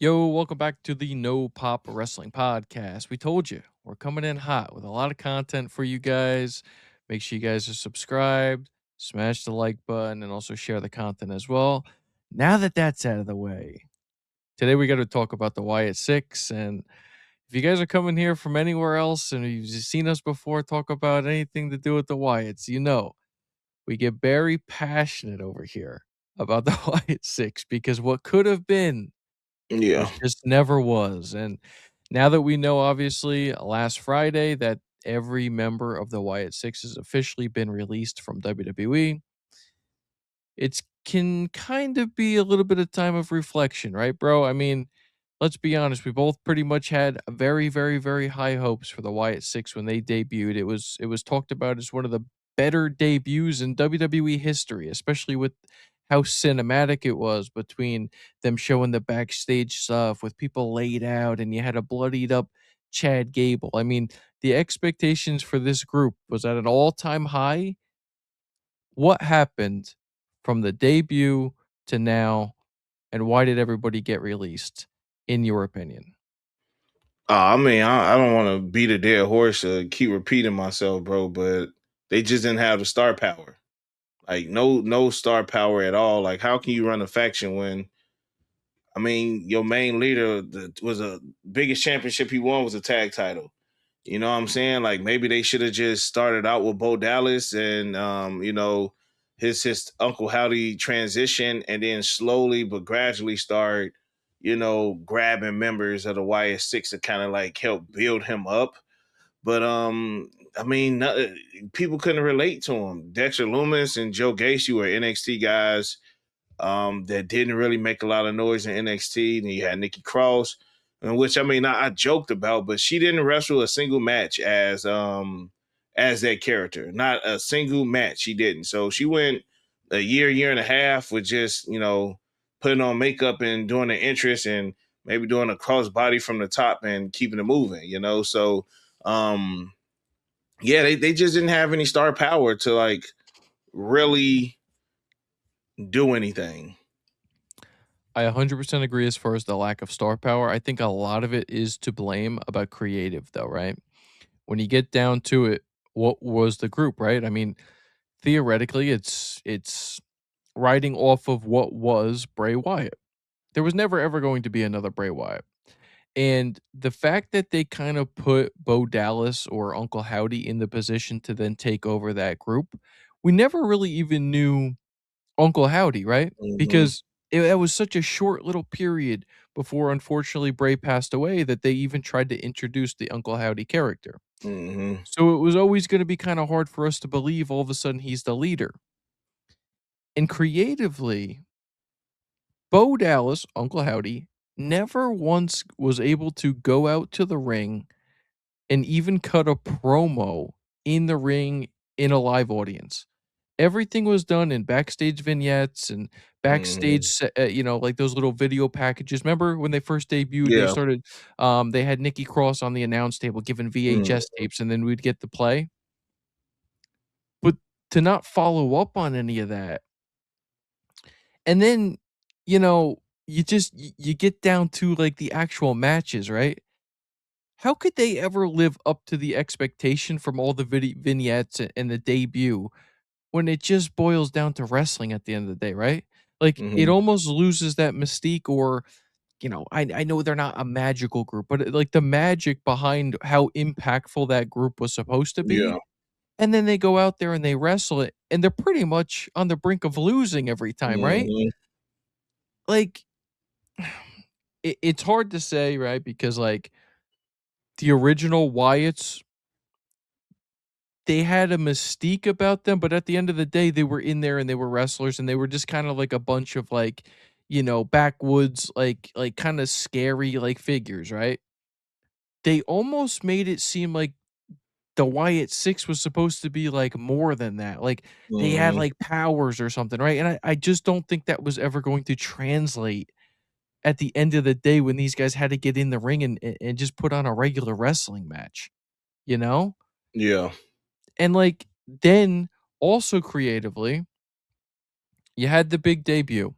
Yo, welcome back to the No Pop Wrestling Podcast. We told you we're coming in hot with a lot of content for you guys. Make sure you guys are subscribed, smash the like button, and also share the content as well. Now that that's out of the way, today we got to talk about the Wyatt Six. And if you guys are coming here from anywhere else and you've just seen us before talk about anything to do with the Wyatts, you know we get very passionate over here about the Wyatt Six because what could have been Yeah. was just never was, and now that we know, obviously, last Friday that every member of the Wyatt Six has officially been released from WWE, it's can kind of be a little bit of time of reflection, right, bro? I mean, let's be honest, we both pretty much had very, very, very high hopes for the Wyatt Six when they debuted. It was talked about as one of the better debuts in WWE history, especially with how cinematic it was between them showing the backstage stuff with people laid out and you had a bloodied up Chad Gable. I mean, the expectations for this group was at an all-time high. What happened from the debut to now, and why did everybody get released, in your opinion? I don't want to beat a dead horse or keep repeating myself, bro, but they just didn't have the star power. Like no star power at all. Like how can you run a faction when your main leader was a biggest championship he won was a tag title. You know what I'm saying? Like maybe they should have just started out with Bo Dallas and his Uncle Howdy transition and then slowly but gradually start, grabbing members of the YS6 to kind of like help build him up. But people couldn't relate to him. Dexter Loomis and Joe Gacy were NXT guys that didn't really make a lot of noise in NXT. And you had Nikki Cross, which I joked about, but she didn't wrestle a single match as that character. Not a single match she didn't. So she went a year and a half with just putting on makeup and doing an entrance and maybe doing a crossbody from the top and keeping it moving. So um, yeah, they just didn't have any star power to like really do anything. I 100% agree as far as the lack of star power. I think a lot of it is to blame about creative, though, right? When you get down to it, what was the group, right? I mean, theoretically, it's riding off of what was Bray Wyatt. There was never ever going to be another Bray Wyatt. And the fact that they kind of put Bo Dallas or Uncle Howdy in the position to then take over that group, we never really even knew Uncle Howdy, right? Hmm. Because that was such a short little period before, unfortunately, Bray passed away that they even tried to introduce the Uncle Howdy character. Hmm. So it was always going to be kind of hard for us to believe all of a sudden he's the leader. And creatively, Bo Dallas, Uncle Howdy, never once was able to go out to the ring and even cut a promo in the ring in a live audience. Everything was done in backstage vignettes and backstage, Hmm. like those little video packages. Remember when they first debuted, Yeah. they had Nikki Cross on the announce table giving Mm. VHS tapes, and then we'd get to play. But to not follow up on any of that, and then, you get down to like the actual matches, right? How could they ever live up to the expectation from all the vignettes and the debut when it just boils down to wrestling at the end of the day, right? Like, it Mhm. almost loses that mystique or, I know they're not a magical group, but, like, the magic behind how impactful that group was supposed to Yeah. be, and then they go out there and they wrestle it, and they're pretty much on the brink of losing every time, right? Mhm. Like, it's hard to say, right? Because, like, the original Wyatts, they had a mystique about them, but at the end of the day, they were in there and they were wrestlers and they were just kind of like a bunch of like, backwoods, like kind of scary like figures, right? They almost made it seem like the Wyatt Six was supposed to be like more than that. Like they had Mhm. like powers or something, right? And I just don't think that was ever going to translate at the end of the day when these guys had to get in the ring and just put on a regular wrestling match, you know? Yeah. And like then also creatively, you had the big debut.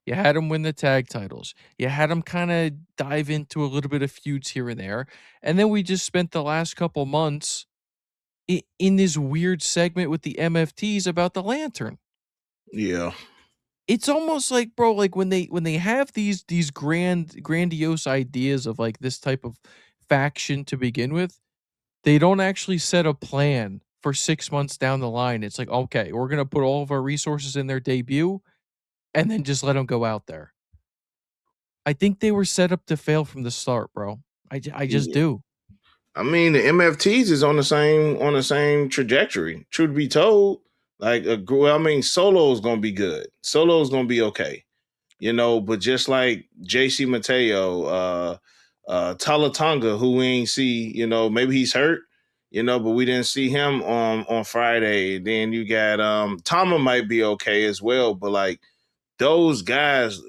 You had him win the tag titles. You had him kinda dive into a little bit of feuds here and there, and then we just spent the last couple months in this weird segment with the MFTs about the lantern. Yeah. It's almost like, bro, like when they have these grandiose ideas of like this type of faction to begin with, they don't actually set a plan for 6 months down the line. It's like, "Okay, we're gonna put all of our resources in their debut and then just let them go out there." I think they were set up to fail from the start, bro. I just Yeah. do. I mean, the MFTs is on the same trajectory. Truth be told, like well, I mean, Solo's gonna be good. Solo's gonna be okay, you know. But just like JC Mateo, Talatonga, who we ain't see, you know, maybe he's hurt, you know, but we didn't see him on Friday. Then you got Tama might be okay as well, but like those guys,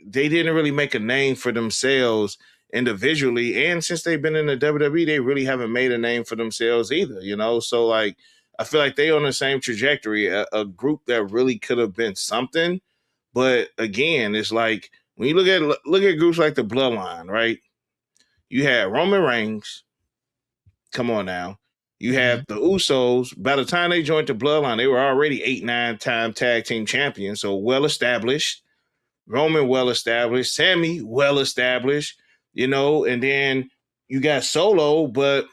they didn't really make a name for themselves individually. And since they've been in the WWE, they really haven't made a name for themselves either, you know? So, like, I feel like they on the same trajectory, a group that really could have been something. But again, it's like when you look at groups like the Bloodline, right? You had Roman Reigns. Come on now. You Mhm. have the Usos. By the time they joined the Bloodline, they were already 8, 9 time tag team champions, so well established. Roman well established, Sammy well established, you know, and then you got Solo, but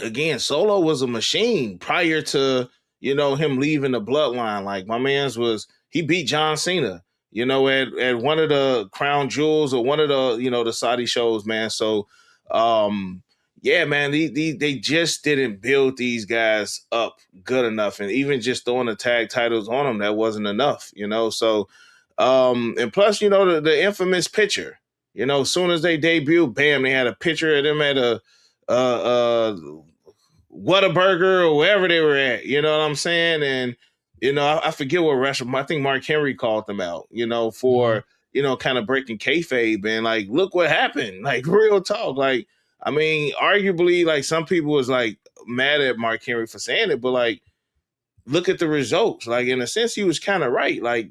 again, Solo was a machine prior to, you know, him leaving the bloodline. Like my man's was he beat John Cena, you know, at one of the Crown Jewels or one of the, you know, the Saudi shows, man. So yeah, man, they just didn't build these guys up good enough. And even just throwing the tag titles on them, that wasn't enough, you know. So and plus, you know, the infamous picture. You know, as soon as they debut, bam, they had a picture of them at a uh Whataburger or wherever they were at. You know what I'm saying? And you know, I forget what restaurant. I think Mark Henry called them out. You know, Mhm. for you know, kind of breaking kayfabe and like, look what happened. Like real talk. Like, I mean, arguably, like some people was like mad at Mark Henry for saying it, but like, look at the results. Like in a sense, he was kind of right. Like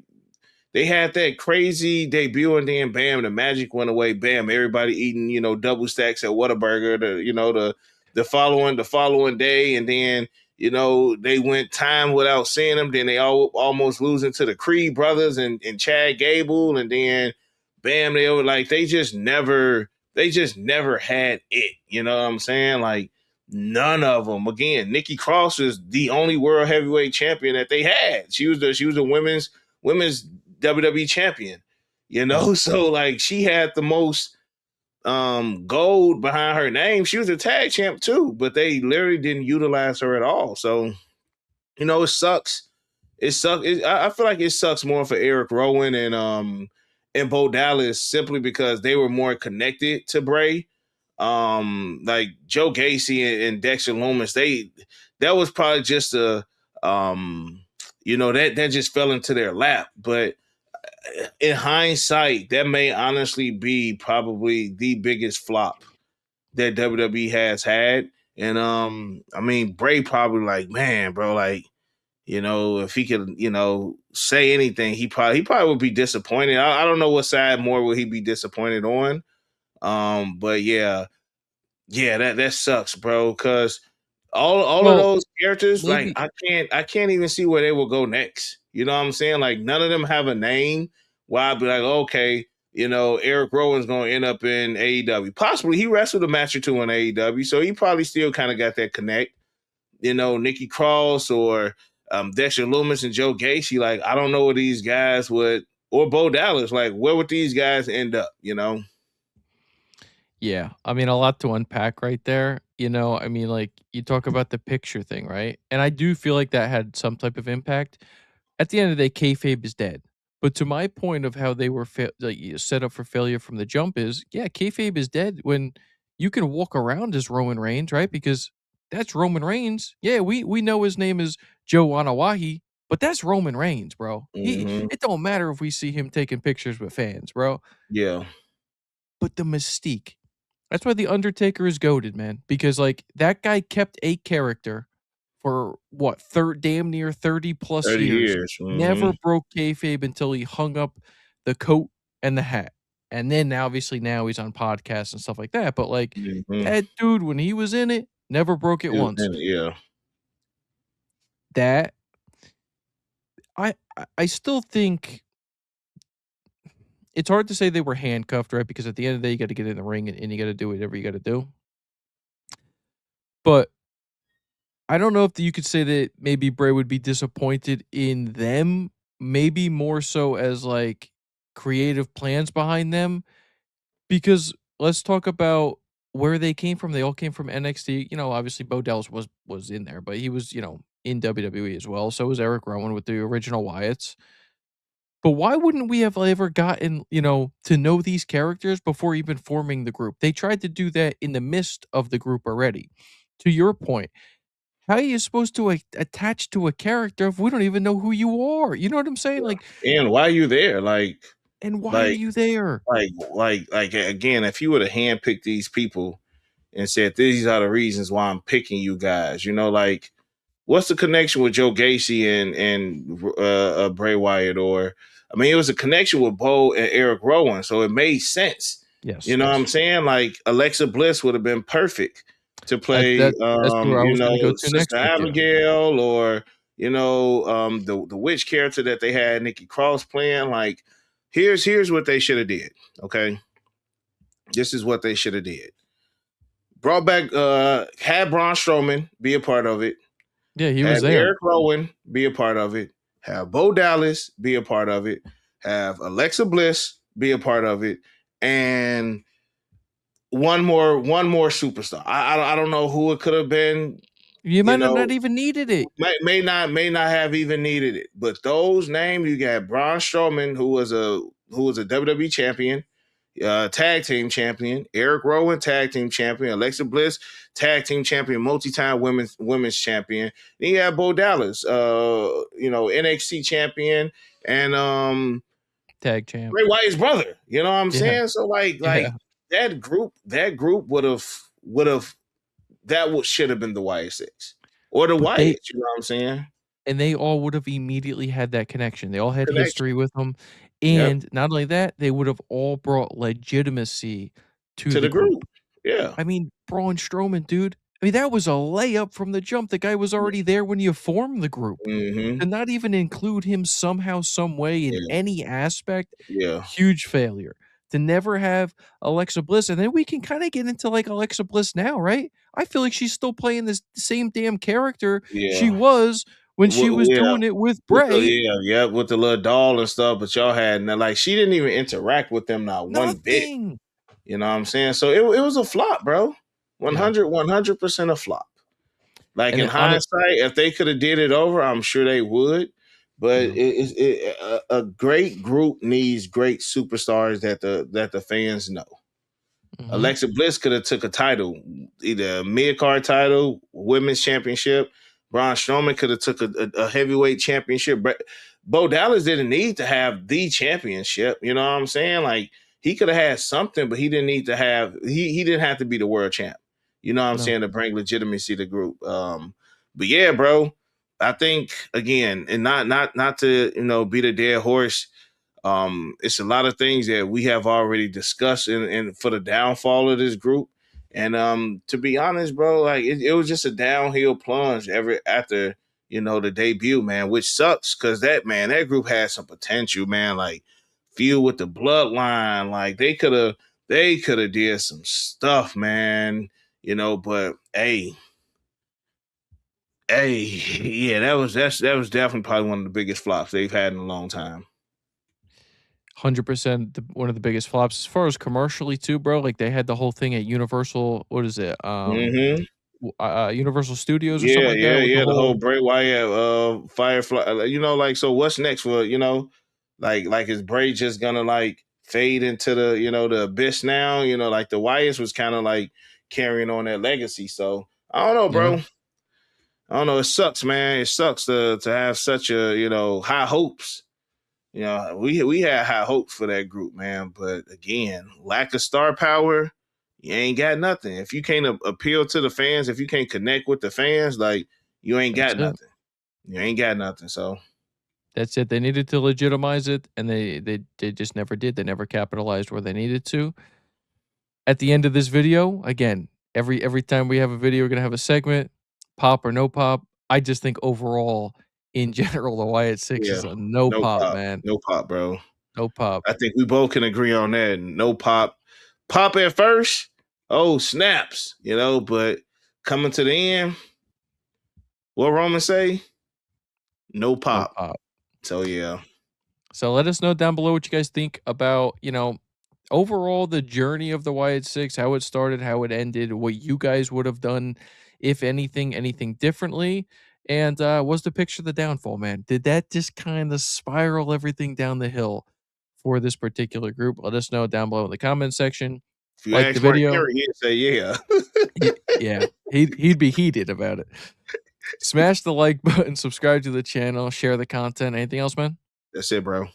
they had that crazy debut and then bam, the magic went away. Bam, everybody eating, you know, double stacks at Whataburger, you know, the following day, and then you know they went time without seeing them. Then they almost losing to the Creed brothers and Chad Gable, and then bam, they were like they just never had it. You know what I'm saying? Like none of them. Again, Nikki Cross is the only world heavyweight champion that they had. She was a women's WWE champion. You Mm. know, so like she had the most gold behind her name. She was a tag champ too, but they literally didn't utilize her at all. So, you know, it sucks. It sucks. I feel like it sucks more for Eric Rowan and Bo Dallas simply because they were more connected to Bray. Like Joe Gacy and Dexter Loomis, that was probably just a you know, that just fell into their lap. But in hindsight, that may honestly be probably the biggest flop that WWE has had. And I mean, Bray probably like, man, bro, like, you know, if he could, you know, say anything, he probably would be disappointed. I don't know what side more would he be disappointed on. But yeah, that sucks, bro. Because all of Well, those characters, like maybe I can't even see where they will go next. You know what I'm saying? Like none of them have a name. Why I'd be like, okay, you know, Eric Rowan's gonna end up in AEW. Possibly he wrestled a match or two in AEW, so he probably still kind of got that connect. You know, Nikki Cross or Dexter Loomis and Joe Gacy. Like I don't know where these guys would, or Bo Dallas. Like where would these guys end up? You know? yeah, I mean, a lot to unpack right there, you know, I mean, like, you talk about the picture thing, right? And I do feel like that had some type of impact. At the end of the day, kayfabe is dead. But to my point of how they were set up for failure from the jump is, yeah, kayfabe is dead when you can walk around as Roman Reigns, right? Because that's Roman Reigns. Yeah, we know his name is Joe Anawahi, but that's Roman Reigns, bro. Mm-hmm. It don't matter if we see him taking pictures with fans, bro. Yeah. But the mystique, that's why The Undertaker is goated, man, because, like, that guy kept a character for what, damn near 30 plus 30 years, years. Mm-hmm. never broke kayfabe until he hung up the coat and the hat. And then obviously now he's on podcasts and stuff like that, but, like, Mhm. that dude, when he was in it, never broke it once. Yeah. That I still think it's hard to say they were handcuffed, right? Because at the end of the day, you gotta get in the ring and you gotta do whatever you gotta do. But I don't know if you could say that maybe Bray would be disappointed in them, maybe more so as, like, creative plans behind them, because let's talk about where they came from. They all came from NXT. Obviously Bo Dallas was in there, but he was, in WWE as well. So was Eric Rowan with the original Wyatts. But why wouldn't we have ever gotten, to know these characters before even forming the group? They tried to do that in the midst of the group already. To your point, how are you supposed to attach to a character if we don't even know who you are? You know what I'm saying? Like, And why you there? and why are Like, you there? again, if you would have handpicked these people and said these are the reasons why I'm picking you guys, like what's the connection with Joe Gacy and Bray Wyatt? Or I mean, it was a connection with Bo and Eric Rowan, so it made sense. Yes, You know what I'm yes. saying? Like Alexa Bliss would have been perfect to That play, that that's where I was gonna go to Sister next with you. Abigail, or the witch character that they had Nikki Cross playing. Like, here's what they should have did. Okay, this is what they should have did. Brought back, had Braun Strowman be a part of it, Yeah, he was have there. Eric Rowan be a part of it, have Bo Dallas be a part of it, have Alexa Bliss be a part of it, and one more superstar. I don't know who it could have been. You You might have know, not even needed it. may not have even needed it. But those names, you got Braun Strowman, who was a WWE champion, tag team champion, Eric Rowan, tag team champion, Alexa Bliss, tag team champion, multi-time women's champion. Then you have Bo Dallas, NXT champion, and Tag champ. Bray Wyatt's brother. You know what I'm Yeah, saying? So yeah. that group would have that would should have been the Wyatt Six or the But they Wyatts. You know what I'm saying? and they all would have immediately had that connection. They all had Connection. history with them, Yep. and not only that, they would have all brought legitimacy to To the the group. group. Yeah. I mean, Braun Strowman, dude, I mean, that was a layup from the jump. The guy was already there when you formed the group. Mm-hmm. To not even include him somehow, some way in Yeah. any aspect, Yeah. huge failure. To never have Alexa Bliss, and then we can kinda get into, like, Alexa Bliss now, right? I feel like she's still playing this same damn character she Yeah. was when she was Yeah. doing it with With the Bray. with the little doll and stuff, but y'all had like she didn't even interact with them not one bit. Nothing. You know what I'm saying? So it was a flop, bro. Yeah, 100% a flop. Like and in then on it hindsight, if they could have did it over, I'm sure they would. But yeah, a great group needs great superstars that the fans know. mhm, Alexa Bliss could have took a title, either a mid card title, women's championship. Braun Strowman could have took a heavyweight championship. Bo Dallas didn't need to have the championship. You know what I'm saying? Like he could have had something, but he didn't need to have. He didn't have to be the world champ. You know what I'm no, saying, to bring legitimacy to the group. But yeah, bro, I think again, and not to beat a dead horse. It's a lot of things that we have already discussed and for the downfall of this group. And to be honest, bro, like it was just a downhill plunge ever after the debut, man, which sucks because that group had some potential, man. Like feud with the bloodline, like they could have did some stuff, man. But hey, yeah, that was definitely probably one of the biggest flops they've had in a long time. 100% one of the biggest flops. As far as commercially too, bro, like, they had the whole thing at Universal what is it? Mm-hmm. Universal Studios or something Yeah, like yeah, that with the yeah. The whole whole Bray Wyatt, Firefly. Like, so what's next for like is Bray just gonna like fade into the abyss now? Like the Wyatts was kind of like carrying on that legacy. So I don't know, yeah, bro. I don't know. It sucks, man. It sucks to have such a high hopes. We had high hopes for that group, man. But again, lack of star power, you ain't got nothing. If you can't appeal to the fans, if you can't connect with the fans, like you ain't that's got it. nothing. You ain't got nothing. So That's it. They needed to legitimize it, and they just never did. They never capitalized where they needed to. At the end of this video, again, every time we have a video, we're gonna have a segment, pop or no pop. I just think overall, in general, the Wyatt Six Yeah. is a no No pop, pop. man. No pop, bro. No pop. I think we both can agree on that. No pop. Pop at first. Oh, snaps. But coming to the end, what Roman say? No No pop. pop. So yeah. So let us know down below what you guys think about, overall the journey of the Wyatt Six, how it started, how it ended, what you guys would have done, if anything differently. And was the picture the downfall, man? Did that just kind of spiral everything down the hill for this particular group? Let us know down below in the comment section. If you Like the ask Mark video. Henry, he'd say yeah. Yeah, he'd be heated about it. Smash the like button, subscribe to the channel, share the content. Anything else, man? That's it, bro.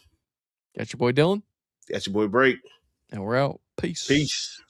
Got your boy Dylan, That's your boy Break. and we're out. Peace. Peace.